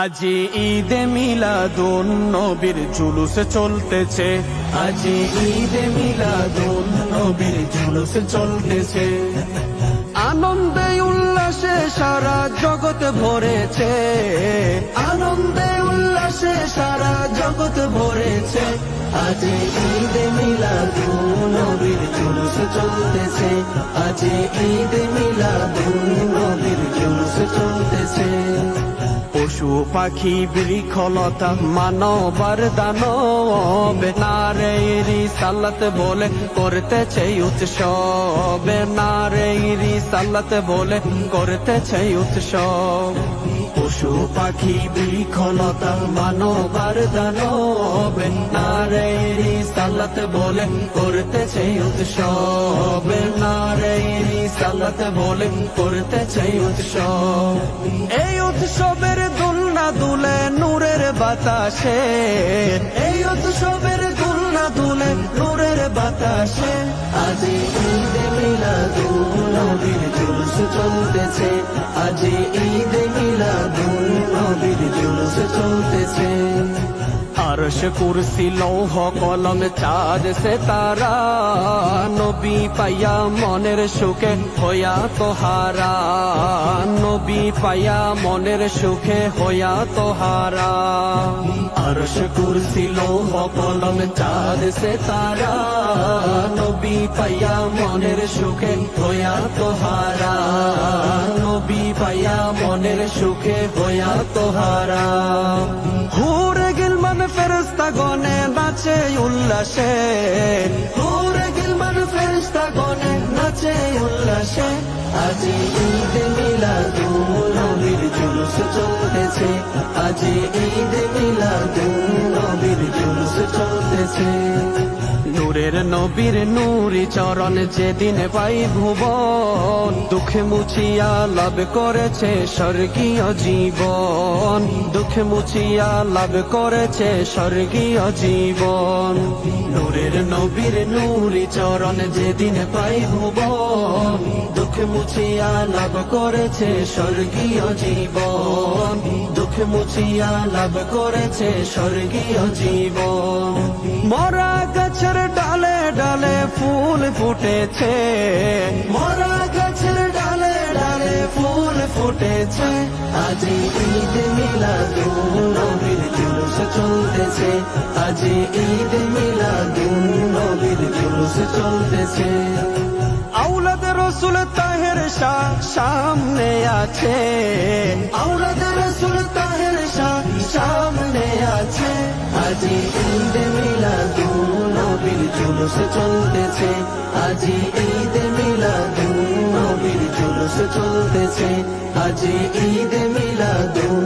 আজি ঈদে মিলাদুন নবীর জুলুস চলতেছে, আজি ঈদে মিলাদুন নবীর জুলুস চলতেছে। আনন্দে উল্লাসে সারা জগৎ ভরেছে, আনন্দে উল্লাসে সারা জগৎ ভরেছে। আজি ঈদে মিলাদুন নবীর জুলুস চলতেছে, আজি ঈদে মিলাদুন নবীর জুলুস চলতেছে। পশু পাখি বৃক্ষলতা মানবার দানব নারে রিসালাত বলে করতেছে উৎসব, নারে রিসালাত বলে করতেছে উৎসব। পশু পাখি বৃক্ষলতা মানবার দানব নারে রিসালাত বলে করতেছে উৎসব, নারে রিসালাত বলে করতেছে উৎসব। এই উৎসবের দুলনা দুলে নূরের বাতাসে, এই উৎসবের দুলনা দুলে নূরের বাতাসে। আজি ঈদে মিলাদুন নবীর জুলুস চলতেছে, আজি ঈদে মিলাদুন নবীর জুলুস চলতেছে। আরশ কুরসি লৌহ কলম চাঁদ সিতারা নবী পাইয়া মনের সুখে হইয়া তোহারা, নবী পাইয়া মনের সুখে হইয়া তোহারা। আরশ কুরসি লৌহ কলম চাঁদ সিতারা নবী পাইয়া মনের সুখে হইয়া তোহারা, নবী পাইয়া মনের সুখে হইয়া তোহারা। হুরে গিলমান ফেরেশতা গনে নাচে উল্লাসে, হুরে গিলমান ফেরেশতা গনে নাচে উল্লাসে। আজি ঈদে মিলাদুন নবীর জুলুস চলতেছে, আজি ঈদে মিলাদুন নবীর জুলুস চলতেছে। নূরের নবীর নূরি চরণ যেদিন পাই ভুবন, দুঃখে মুছিয়া লাভ করেছে স্বর্গীয় জীবন, দুঃখে মুছিয়া লাভ করেছে স্বর্গীয় জীবন। নূরের নবীর নূরি চরণ যেদিন পাই ভুবন, দুঃখে মুছিয়া লাভ করেছে স্বর্গীয় জীবন, দুঃখে মুছিয়া লাভ করেছে স্বর্গীয় জীবন। মরা গাছের ডালে ডালে ফুল ফুটেছে, মরা গাছের ডালে ডালে ফুল ফুটেছে। আজি ঈদে মিলাদুন নবীর জুলুস চলতেছে, আজি ঈদে মিলাদুন নবীর জুলুস চলতেছে। আওলাদ রসুল তাহের শাহ সামনে আছে, আওলাদ রসুল তাহের শাহ সামনে আছে। আজি ঈদে মিলাদুন নবীর জুলুস চলতেছে, আজি ঈদে মিলাদুন নবীর জুলুস চলতেছে, আজি ঈদে মিলাদুন